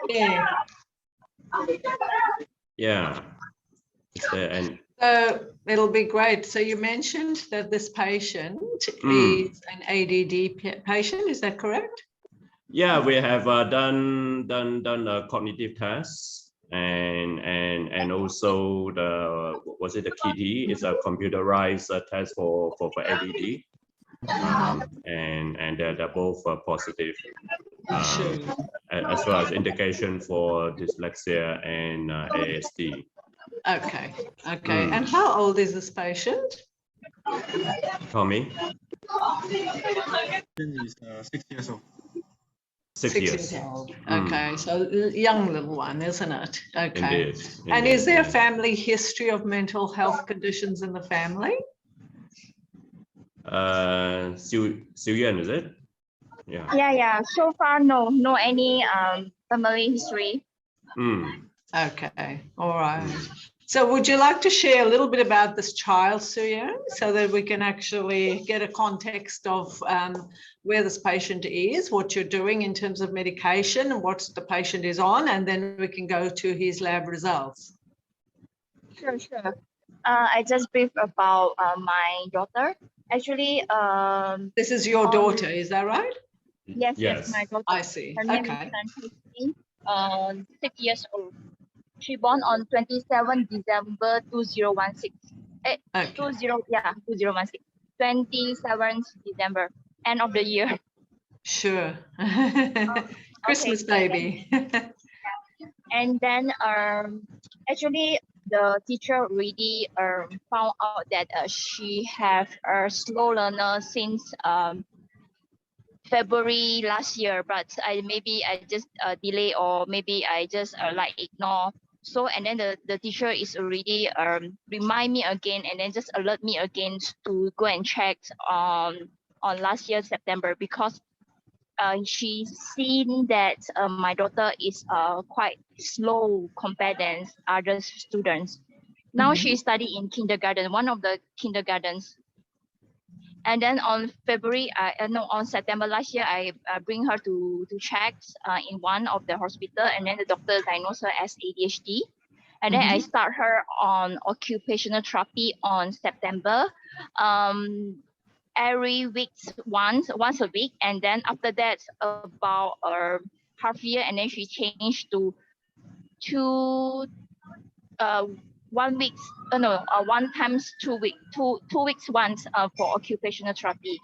Yeah. Yeah. And So it'll be great. So you mentioned that this patient is an ADD patient. Is that correct? yeah, we have done a cognitive test and also the the KT is a computerized test for ADD. And they're both positive, Sure. as well as indication for dyslexia and ASD. Okay. Okay. And how old is this patient? Tommy? He's 6 years old. 6 years. Old. Okay. So young little one, isn't it? Okay. Indeed. And is there a family history of mental health conditions in the family? Xiu Yuan, is it? Yeah. Yeah. So far, no any family history. Okay. All right. So would you like to share a little bit about this child, Suyang, so that we can actually get a context of where this patient is, what you're doing in terms of medication and what the patient is on, and then we can go to his lab results. Sure. I just brief about my daughter. Actually, this is your daughter, is that right? Yes, my daughter. I see. Her name is 6 years old. She born on 27 December 2016. 2016. 27th December, end of the year. Sure. Christmas baby. And then actually the teacher already found out that she have a slow learner since February last year, but maybe I just delay, or maybe I just like ignore. So, and then the teacher is already remind me again, and then just alert me again to go and check on last year September, because she's seen that my daughter is quite slow compared than other students. Now she study in kindergarten, one of the kindergartens. And then on on September last year, I bring her to check in one of the hospital, and then the doctor diagnosed her as ADHD. And then I start her on occupational therapy on September, every week, once a week. And then after that, about half year, and then she changed to 1 week, 1 times 2 weeks, two weeks once for occupational therapy.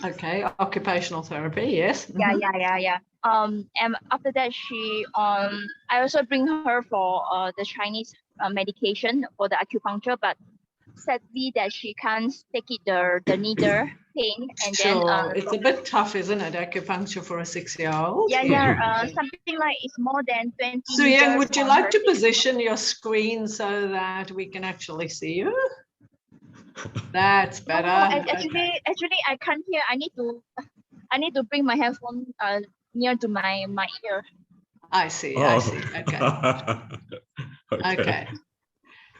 Okay, occupational therapy, yes. Yeah. And after that, I also bring her for the Chinese medication for the acupuncture, but sadly that she can't take it, the needle pain. And sure. Then it's a bit tough, isn't it, acupuncture for a 6-year-old? Something like it's more than 20. Suyang, would you like to position your screen so that we can actually see you? That's better. Actually, I can't hear. I need to bring my headphone near to my ear. I see. Okay. Okay.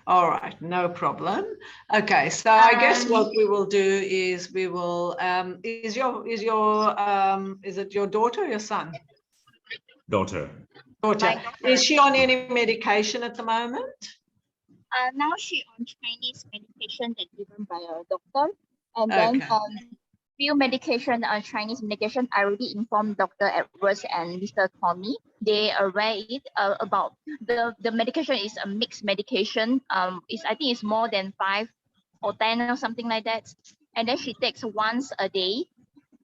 All right, no problem. Okay, so I guess what we will do is we will is it your daughter or your son? Daughter. Is she on any medication at the moment? Now she on Chinese medication that given by a doctor, and then few medication, Chinese medication. I already informed Dr. Edwards and Mr. Tommy. They aware it about the medication is a mixed medication. I think it's more than 5 or 10 or something like that. And then she takes once a day,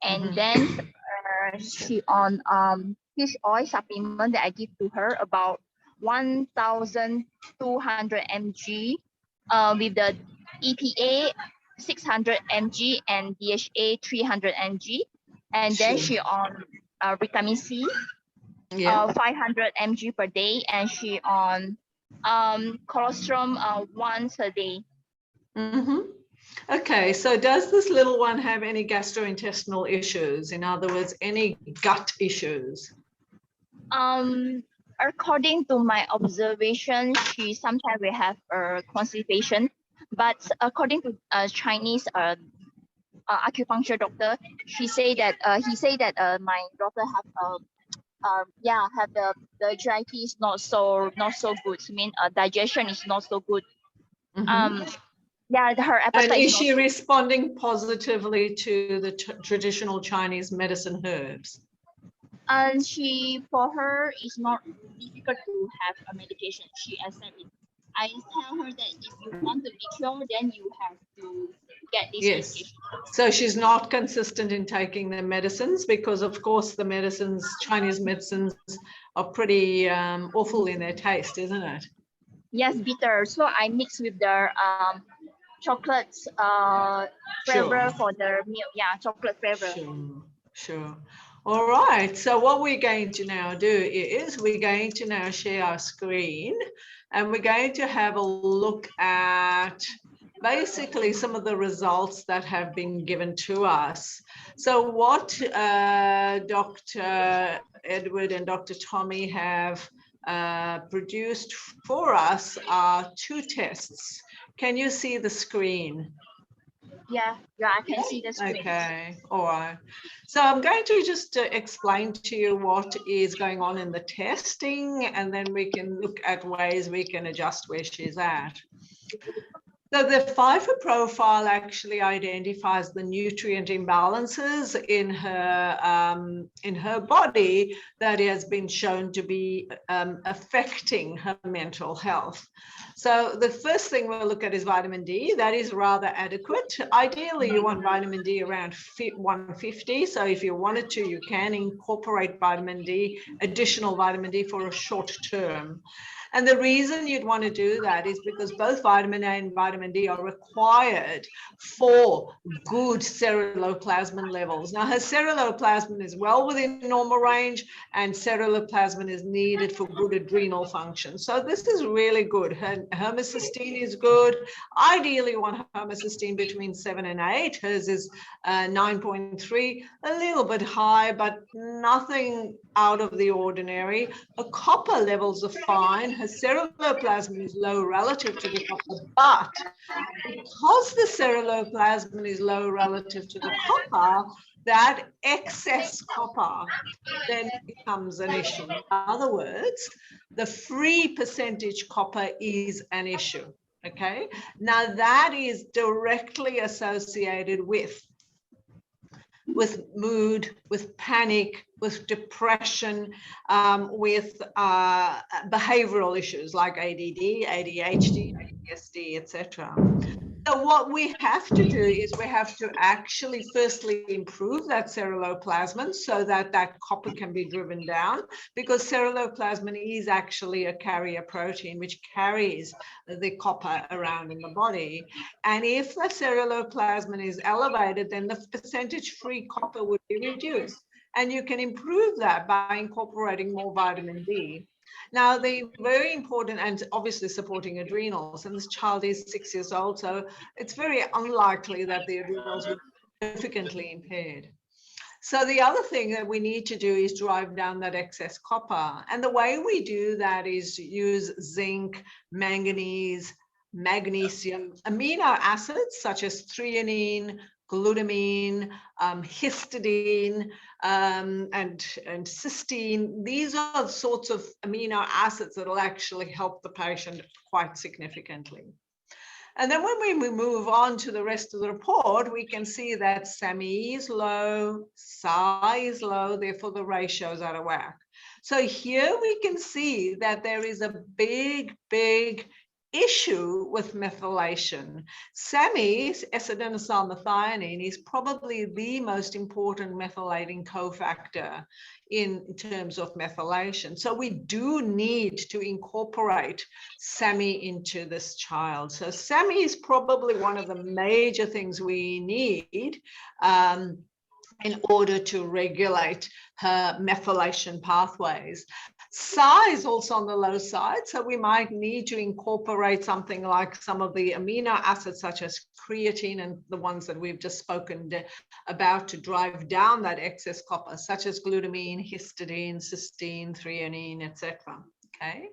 and then she on fish oil supplement that I give to her about 1,200 mg with the EPA 600 mg and DHA 300 mg, and then she on vitamin C 500 mg per day, and she on colostrum once a day. Okay, so does this little one have any gastrointestinal issues? In other words, any gut issues? According to my observation, she sometimes will have constipation, but according to Chinese acupuncture doctor, he say that my daughter have have the GIT is not so good. I mean, digestion is not so good. Mhm. Her appetite And is not she so responding positively to the traditional Chinese medicine herbs? and for her it's not difficult to have a medication. She accepts it. I tell her that if you want to be cured, then you have to get this Yes. medication. So she's not consistent in taking the medicines because, of course, the medicines, Chinese medicines, are pretty awful in their taste, isn't it? Yes, bitter. So I mix with the chocolate flavor for the milk. Yeah, chocolate flavor. Sure. All right. So what we're going to now do is we're going to now share our screen and we're going to have a look at basically some of the results that have been given to us. So what Dr. Edward and Dr. Tommy have produced for us are 2 tests. Can you see the screen? Yeah, I can see the screen. Okay, all right. So I'm going to just explain to you what is going on in the testing, and then we can look at ways we can adjust where she's at. So the Pfeiffer profile actually identifies the nutrient imbalances in her body that has been shown to be affecting her mental health. So the first thing we'll look at is vitamin D. That is rather adequate. Ideally, you want vitamin D around 150. So if you wanted to, you can incorporate vitamin D, additional vitamin D for a short term. And the reason you'd want to do that is because both vitamin A and vitamin D are required for good ceruloplasmin levels. Now, her ceruloplasmin is well within normal range, and ceruloplasmin is needed for good adrenal function. So this is really good. Her homocysteine is good. Ideally, you want homocysteine between 7 and 8. Hers is 9.3, a little bit high, but nothing out of the ordinary. Her copper levels are fine. Her ceruloplasmin is low relative to the copper, but because the ceruloplasmin is low relative to the copper, that excess copper then becomes an issue. In other words, the free percentage copper is an issue. Okay, now that is directly associated with mood, with panic, with depression, with behavioral issues like ADD, ADHD, ASD, etc. So what we have to do is we have to actually firstly improve that ceruloplasmin so that that copper can be driven down, because ceruloplasmin is actually a carrier protein which carries the copper around in the body. And if the ceruloplasmin is elevated, then the percentage free copper would be reduced. And you can improve that by incorporating more vitamin D. Now, the very important, and obviously supporting adrenals, and this child is 6 years old, so it's very unlikely that the adrenals will be significantly impaired. So the other thing that we need to do is drive down that excess copper. And the way we do that is use zinc, manganese, magnesium, amino acids such as threonine, glutamine, histidine, and cysteine. These are the sorts of amino acids that will actually help the patient quite significantly. And then when we move on to the rest of the report, we can see that SAMe is low, Psi is low, therefore the ratios are out of whack. So here we can see that there is a big issue with methylation. SAMe, S-adenosylmethionine, is probably the most important methylating cofactor in terms of methylation. So we do need to incorporate SAMe into this child. So SAMe is probably one of the major things we need in order to regulate her methylation pathways. Psi is also on the low side, so we might need to incorporate something like some of the amino acids such as creatine and the ones that we've just spoken about to drive down that excess copper, such as glutamine, histidine, cysteine, threonine, etc. Okay.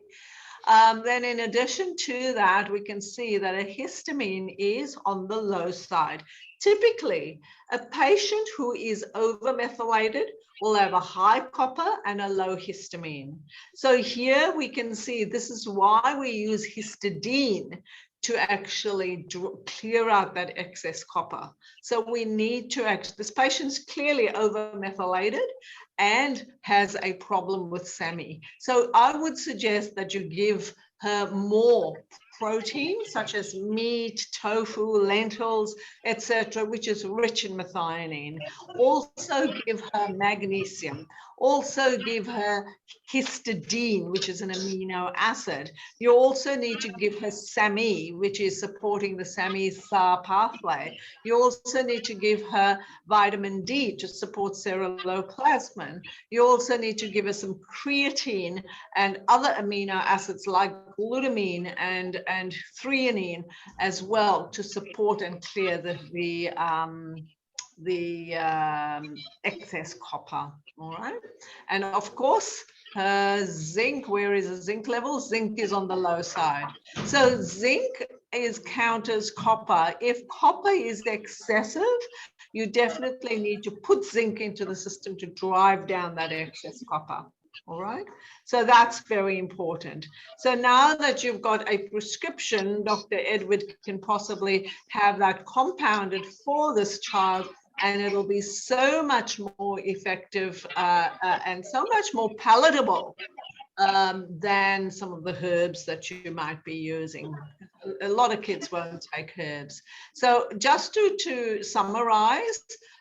Then in addition to that, we can see that a histamine is on the low side. Typically, a patient who is overmethylated will have a high copper and a low histamine. So here we can see this is why we use histidine to actually clear out that excess copper. So we need to this patient's clearly overmethylated and has a problem with SAMI. So I would suggest that you give her more protein, such as meat, tofu, lentils, etc., which is rich in methionine. Also give her magnesium. Also give her histidine, which is an amino acid. You also need to give her SAMI, which is supporting the SAMI-SAR pathway. You also need to give her vitamin D to support ceruloplasmin. You also need to give her some creatine and other amino acids like glutamine and threonine as well to support and clear the excess copper. All right, and of course zinc. Where is the zinc level? Zinc is on the low side. So zinc counters copper. If copper is excessive, you definitely need to put zinc into the system to drive down that excess copper. All right, so that's very important. So now that you've got a prescription, Dr. Edward can possibly have that compounded for this child, and it'll be so much more effective and so much more palatable than some of the herbs that you might be using. A lot of kids won't take herbs. So just to summarize,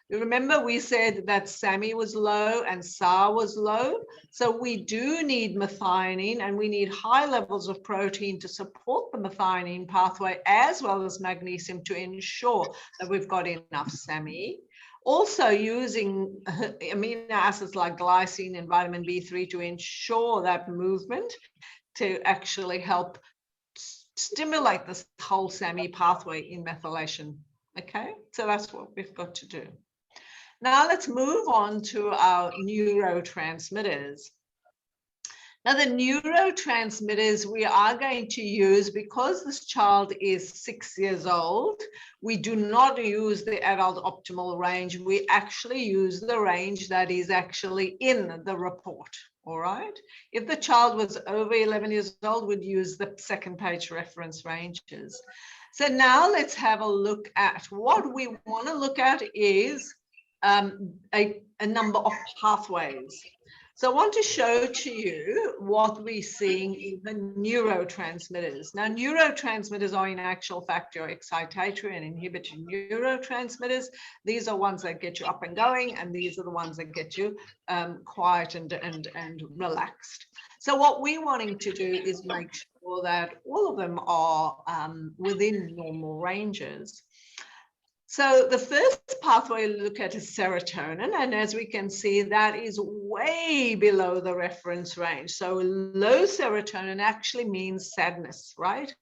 remember we said that SAMI was low and SAR was low. So we do need methionine, and we need high levels of protein to support the methionine pathway, as well as magnesium to ensure that we've got enough SAMI. Also using amino acids like glycine and vitamin B3 to ensure that movement to actually help stimulate this whole SAMI pathway in methylation. Okay, so that's what we've got to do. Now let's move on to our neurotransmitters. Now the neurotransmitters we are going to use, because this child is 6 years old, we do not use the adult optimal range. We actually use the range that is actually in the report. All right. If the child was over 11 years old, we'd use the second page reference ranges. So now let's have a look at what we want to look at is a number of pathways. So I want to show to you what we're seeing in the neurotransmitters. Now, neurotransmitters are in actual fact your excitatory and inhibitory neurotransmitters. These are ones that get you up and going, and these are the ones that get you quiet and relaxed. So what we're wanting to do is make sure that all of them are within normal ranges. So the first pathway we look at is serotonin, and as we can see, that is way below the reference range. So low serotonin actually means sadness, right?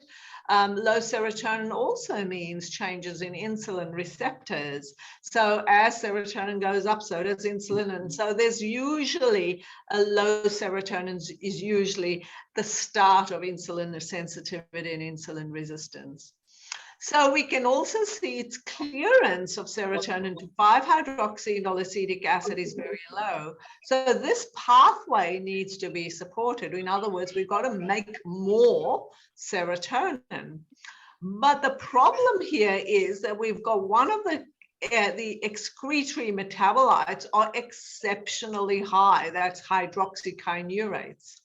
Low serotonin also means changes in insulin receptors. So as serotonin goes up, so does insulin. And so there's usually a low serotonin is usually the start of insulin sensitivity and insulin resistance. So we can also see its clearance of serotonin to 5-hydroxyindolacetic acid is very low. So this pathway needs to be supported. In other words, we've got to make more serotonin. But the problem here is that we've got one of the excretory metabolites are exceptionally high. That's hydroxykinurates.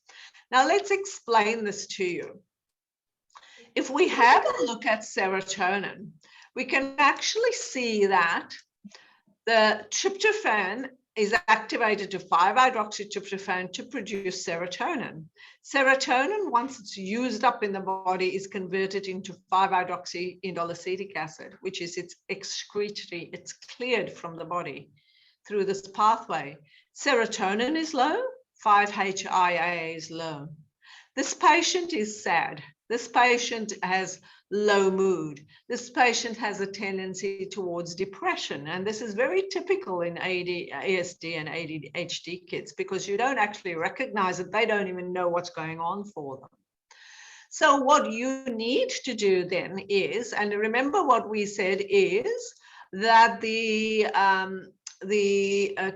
Now let's explain this to you. If we have a look at serotonin, we can actually see that the tryptophan is activated to 5-hydroxytryptophan to produce serotonin. Serotonin, once it's used up in the body, is converted into 5-hydroxyindolacetic acid, which is its excretory. It's cleared from the body through this pathway. Serotonin is low, 5-HIAA is low. This patient is sad. This patient has low mood. This patient has a tendency towards depression. And this is very typical in ASD and ADHD kids, because you don't actually recognize it. They don't even know what's going on for them. So what you need to do then is, and remember what we said is that the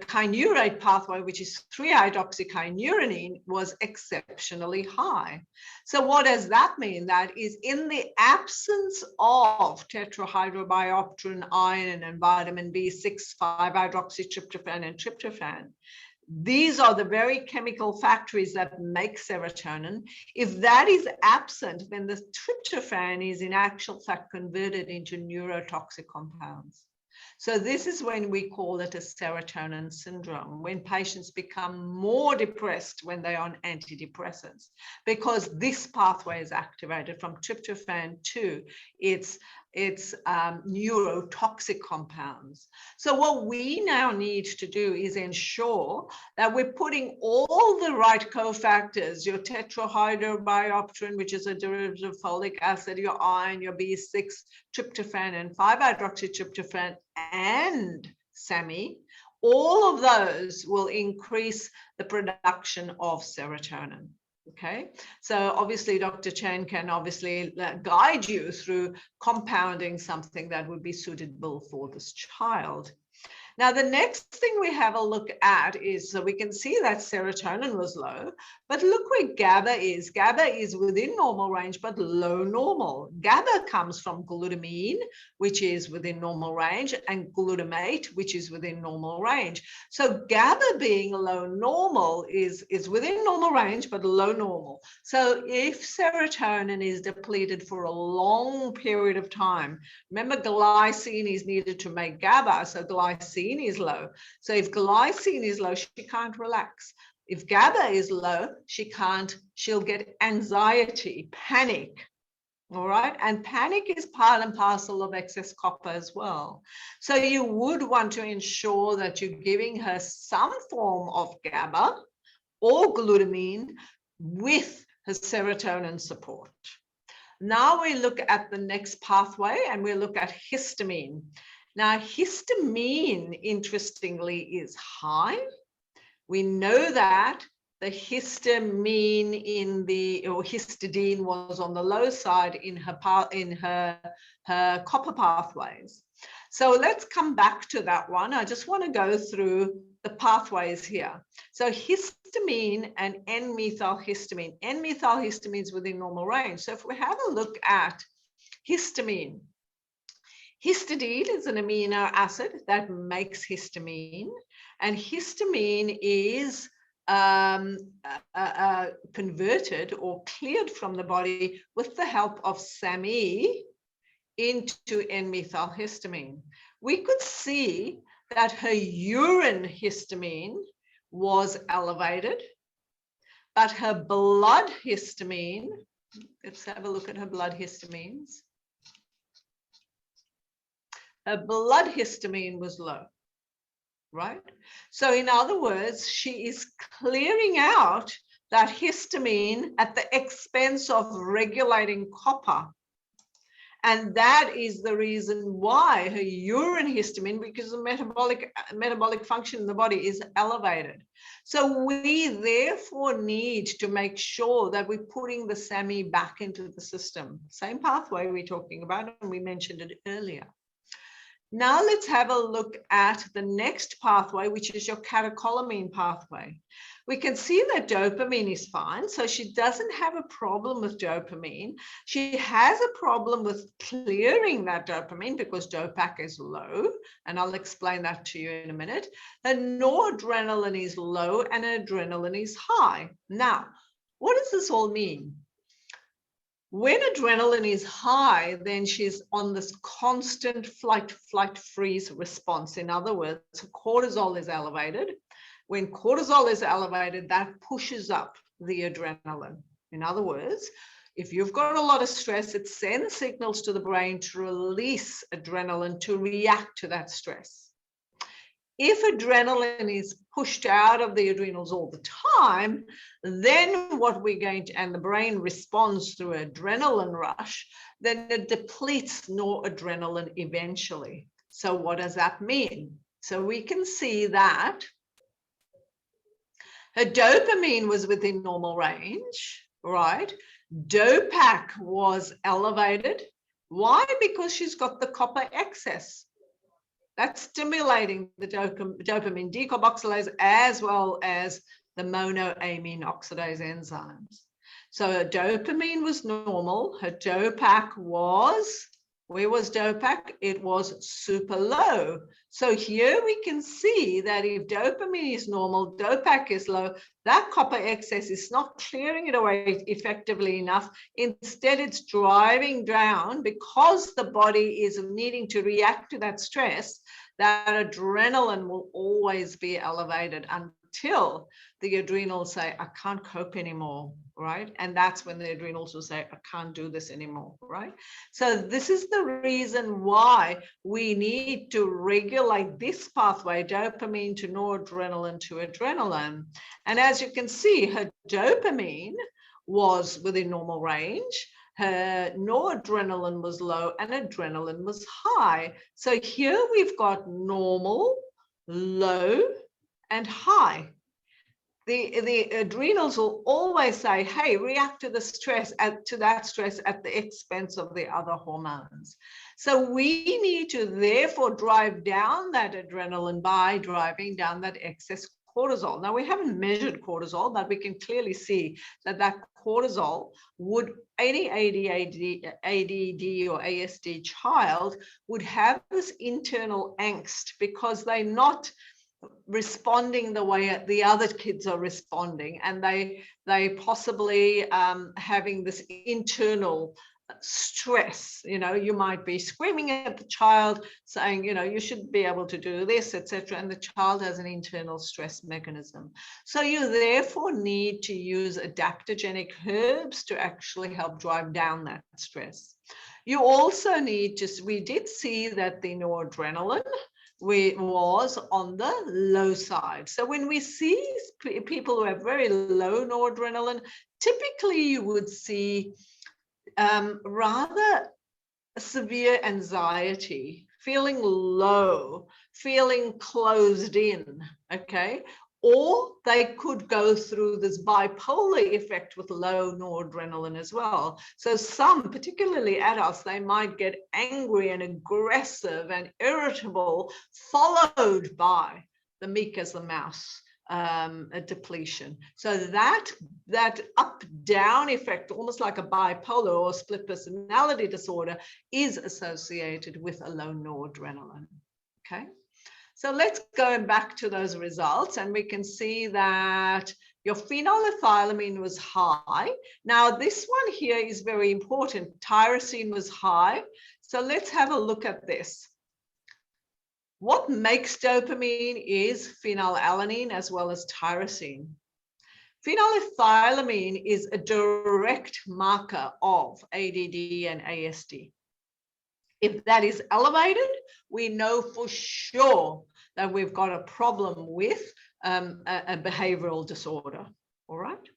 kynurate pathway, which is 3-hydroxykynurenine, was exceptionally high. So what does that mean? That is, in the absence of tetrahydrobiopterin, iron, and vitamin B6, 5-hydroxytryptophan, and tryptophan, these are the very chemical factories that make serotonin. If that is absent, then the tryptophan is in actual fact converted into neurotoxic compounds. So this is when we call it a serotonin syndrome, when patients become more depressed when they're on antidepressants, because this pathway is activated from tryptophan to its neurotoxic compounds. So what we now need to do is ensure that we're putting all the right cofactors, your tetrahydrobiopterin, which is a derivative of folic acid, your iron, your B6, tryptophan, and 5-hydroxytryptophan, and SAMe, all of those will increase the production of serotonin. Okay, so obviously Dr. Chan can obviously guide you through compounding something that would be suitable for this child. Now, the next thing we have a look at is, so we can see that serotonin was low, but look where GABA is. GABA is within normal range, but low normal. GABA comes from glutamine, which is within normal range, and glutamate, which is within normal range. So GABA being low normal is within normal range, but low normal. So if serotonin is depleted for a long period of time, remember glycine is needed to make GABA, so glycine is low. So if glycine is low, she can't relax. If GABA is low, she'll get anxiety, panic. All right. And panic is part and parcel of excess copper as well. So you would want to ensure that you're giving her some form of GABA or glutamine with her serotonin support. Now we look at the next pathway and we look at histamine. Now, histamine, interestingly, is high. We know that the histamine or histidine was on the low side in her copper pathways. So let's come back to that one. I just want to go through the pathways here. So histamine and N-methylhistamine. N-methylhistamine is within normal range. So if we have a look at histamine, histidine is an amino acid that makes histamine, and histamine is converted or cleared from the body with the help of SAMe into N-methylhistamine. We could see that her urine histamine was elevated, but her blood histamine, let's have a look at her blood histamines. Her blood histamine was low, right? So in other words, she is clearing out that histamine at the expense of regulating copper. And that is the reason why her urine histamine, because the metabolic function in the body is elevated. So we therefore need to make sure that we're putting the SAMe back into the system. Same pathway we're talking about, and we mentioned it earlier. Now let's have a look at the next pathway, which is your catecholamine pathway. We can see that dopamine is fine, so she doesn't have a problem with dopamine. She has a problem with clearing that dopamine because DOPAC is low, and I'll explain that to you in a minute. Her noradrenaline is low and adrenaline is high. Now, what does this all mean? When adrenaline is high, then she's on this constant flight, freeze response. In other words, cortisol is elevated. When cortisol is elevated, that pushes up the adrenaline. In other words, if you've got a lot of stress, it sends signals to the brain to release adrenaline to react to that stress. If adrenaline is pushed out of the adrenals all the time, then what we're going to, and the brain responds through adrenaline rush, then it depletes noradrenaline eventually. So what does that mean? So we can see that her dopamine was within normal range, right? DOPAC was elevated. Why? Because she's got the copper excess. That's stimulating the dopamine decarboxylase as well as the monoamine oxidase enzymes. So her dopamine was normal. Her DOPAC was, where was DOPAC? It was super low. So here we can see that if dopamine is normal, DOPAC is low, that copper excess is not clearing it away effectively enough. Instead, it's driving down because the body is needing to react to that stress. That adrenaline will always be elevated until the adrenals say, I can't cope anymore, right? And that's when the adrenals will say, I can't do this anymore, right? So this is the reason why we need to regulate this pathway, dopamine to noradrenaline to adrenaline. And as you can see, her dopamine was within normal range. Her noradrenaline was low and adrenaline was high. So here we've got normal, low, and high. The adrenals will always say, hey, react to the stress, to that stress at the expense of the other hormones. So we need to therefore drive down that adrenaline by driving down that excess cortisol. Now, we haven't measured cortisol, but we can clearly see that that cortisol would, any ADD or ASD child would have this internal angst because they're not responding the way the other kids are responding, and they possibly having this internal stress. You know, you might be screaming at the child saying, you know, you should be able to do this, etc., and the child has an internal stress mechanism. So you therefore need to use adaptogenic herbs to actually help drive down that stress. You also need to, we did see that the noradrenaline was on the low side. So when we see people who have very low noradrenaline, typically you would see rather severe anxiety, feeling low, feeling closed in, okay? Or they could go through this bipolar effect with low noradrenaline as well. So some, particularly adults, they might get angry and aggressive and irritable, followed by the meek as the mouse a depletion. So that up-down effect, almost like a bipolar or split personality disorder, is associated with a low noradrenaline, okay? So let's go back to those results, and we can see that your phenylethylamine was high. Now, this one here is very important. Tyrosine was high. So let's have a look at this. What makes dopamine is phenylalanine as well as tyrosine. Phenylethylamine is a direct marker of ADD and ASD. If that is elevated, we know for sure that we've got a problem with a behavioral disorder, all right?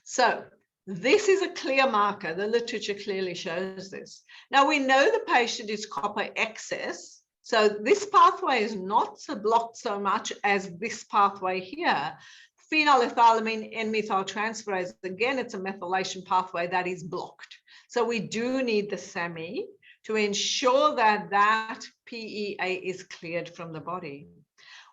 So this is a clear marker. The literature clearly shows this. Now, we know the patient is copper excess, so this pathway is not so blocked so much as this pathway here. Phenylethylamine N-methyltransferase, again, it's a methylation pathway that is blocked. So we do need the SAMe to ensure that that PEA is cleared from the body.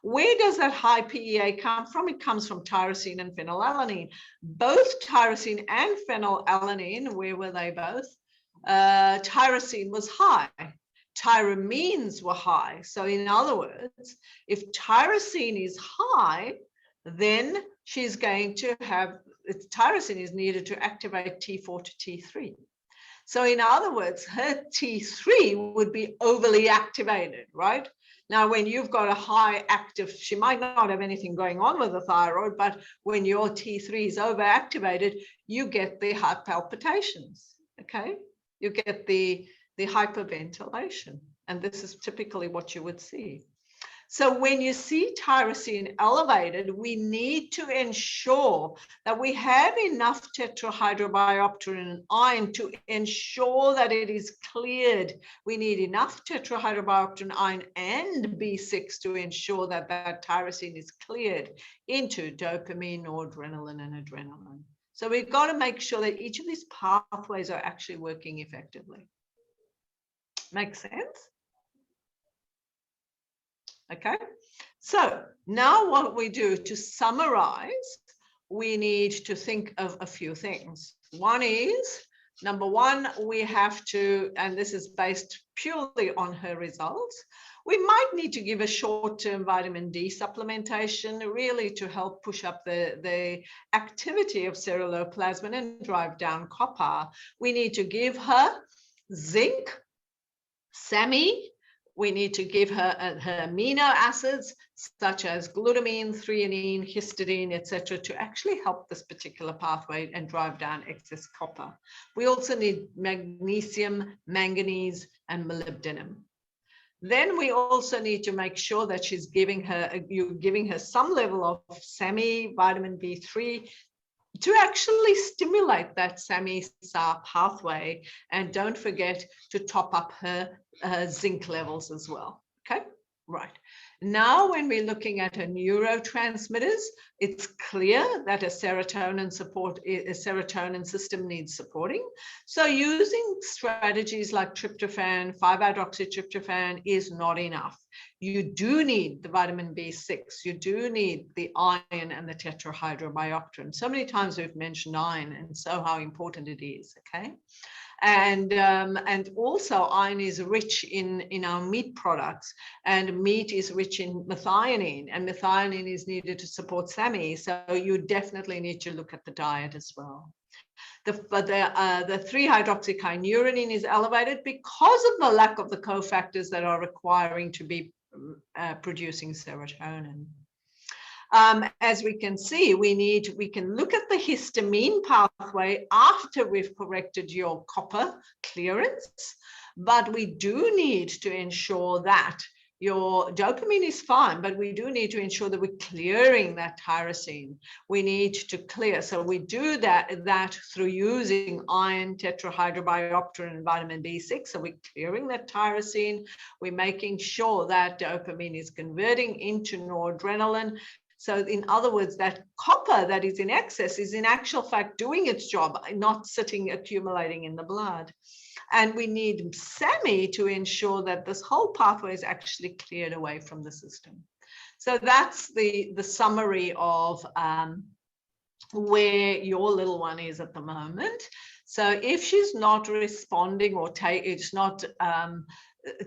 Where does that high PEA come from? It comes from tyrosine and phenylalanine. Both tyrosine and phenylalanine, where were they both? Tyrosine was high. Tyramines were high. So in other words, if tyrosine is high, then she's going to have, tyrosine is needed to activate T4 to T3. So in other words, her T3 would be overly activated, right? Now, when you've got a high active, she might not have anything going on with the thyroid, but when your T3 is overactivated, you get the heart palpitations, okay? You get the hyperventilation, and this is typically what you would see. So when you see tyrosine elevated, we need to ensure that we have enough tetrahydrobiopterin iron to ensure that it is cleared. We need enough tetrahydrobiopterin iron and B6 to ensure that that tyrosine is cleared into dopamine, noradrenaline, and adrenaline. So we've got to make sure that each of these pathways are actually working effectively. Makes sense? Okay. So now what we do to summarize, we need to think of a few things. One is, number one, we have to, and this is based purely on her results, we might need to give a short-term vitamin D supplementation, really to help push up the activity of ceruloplasmin and drive down copper. We need to give her zinc, SAMe. We need to give her her amino acids, such as glutamine, threonine, histidine, etc., to actually help this particular pathway and drive down excess copper. We also need magnesium, manganese, and molybdenum. Then we also need to make sure that you're giving her some level of SAMe, vitamin B3, to actually stimulate that SAMe-SAR pathway, and don't forget to top up her zinc levels as well. Okay, right. Now, when we're looking at her neurotransmitters, it's clear that a serotonin system needs supporting. So using strategies like tryptophan, 5-hydroxytryptophan is not enough. You do need the vitamin B6, you do need the iron and the tetrahydrobiopterin. So many times we've mentioned iron and so how important it is, okay? And also iron is rich in our meat products, and meat is rich in methionine, and methionine is needed to support SAMe. So you definitely need to look at the diet as well. The 3-hydroxykynurenine is elevated because of the lack of the cofactors that are requiring to be producing serotonin. As we can see, we can look at the histamine pathway after we've corrected your copper clearance, but we do need to ensure that your dopamine is fine, but we do need to ensure that we're clearing that tyrosine. We need to clear. So we do that through using iron, tetrahydrobiopterin, and vitamin B6. So we're clearing that tyrosine. We're making sure that dopamine is converting into noradrenaline. So in other words, that copper that is in excess is in actual fact doing its job, not sitting accumulating in the blood. And we need SAMe to ensure that this whole pathway is actually cleared away from the system. So that's the summary of where your little one is at the moment. So if she's not responding or it's not,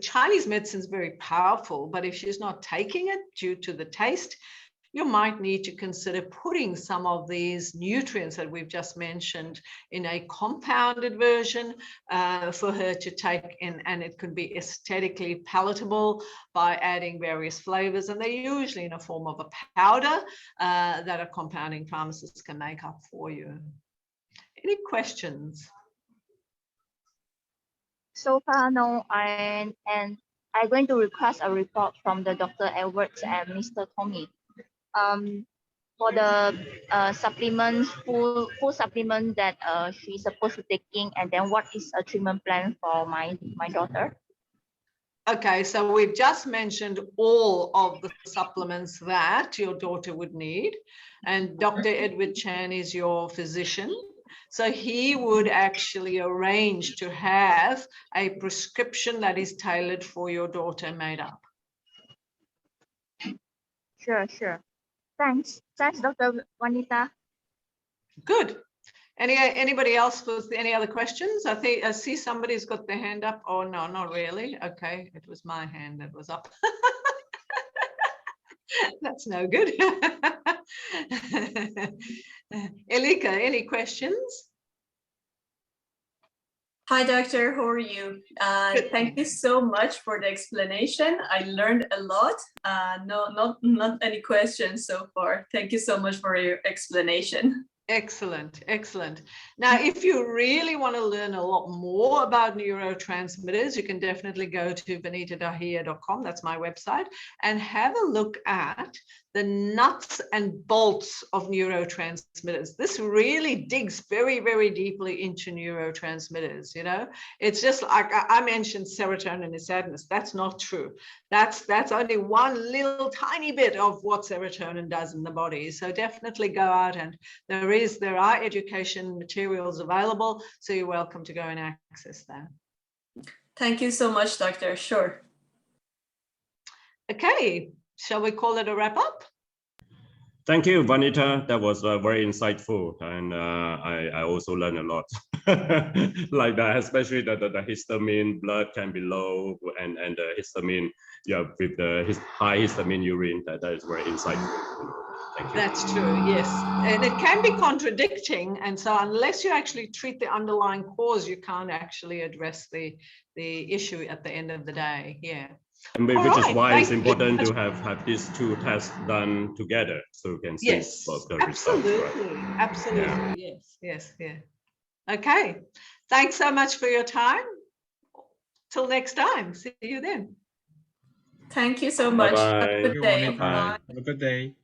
Chinese medicine is very powerful, but if she's not taking it due to the taste, you might need to consider putting some of these nutrients that we've just mentioned in a compounded version for her to take in, and it could be aesthetically palatable by adding various flavors, and they're usually in a form of a powder that a compounding pharmacist can make up for you. Any questions? So far, no, and I'm going to request a report from the Dr. Edwards and Mr. Tommy. For the supplements, full supplement that she's supposed to taking, and then what is a treatment plan for my daughter? Okay, so we've just mentioned all of the supplements that your daughter would need, and Dr. Edward Chan is your physician. So he would actually arrange to have a prescription that is tailored for your daughter made up. Sure. Thanks, Dr. Vanita. Good. Anybody else with any other questions? I see somebody's got their hand up. Oh, no, not really. Okay, it was my hand that was up. That's no good. Elika, any questions? Hi, doctor. How are you? Thank you so much for the explanation. I learned a lot. Not any questions so far. Thank you so much for your explanation. Excellent. Now, if you really want to learn a lot more about neurotransmitters, you can definitely go to vanitadahia.com, that's my website, and have a look at the nuts and bolts of neurotransmitters. This really digs very, very deeply into neurotransmitters, you know. It's just like I mentioned serotonin is sadness. That's not true. That's only one little tiny bit of what serotonin does in the body. So definitely go out, and there are education materials available, so you're welcome to go and access that. Thank you so much, Doctor. Sure. Okay, shall we call it a wrap up? Thank you, Vanita. That was very insightful, and I also learned a lot. Like that, especially the histamine blood can be low, and the histamine, yeah, with the high histamine urine. That is very insightful. Thank you. That's true, yes. And it can be contradicting. And so unless you actually treat the underlying cause, you can't actually address the issue at the end of the day. Yeah. And which is why it's important to have these two tests done together, so you can see both the results. Right? Absolutely. Yeah. Yes. Yeah. Okay. Thanks so much for your time. Till next time. See you then. Thank you so much. Bye-bye. Have a good day. Bye. Have a good day.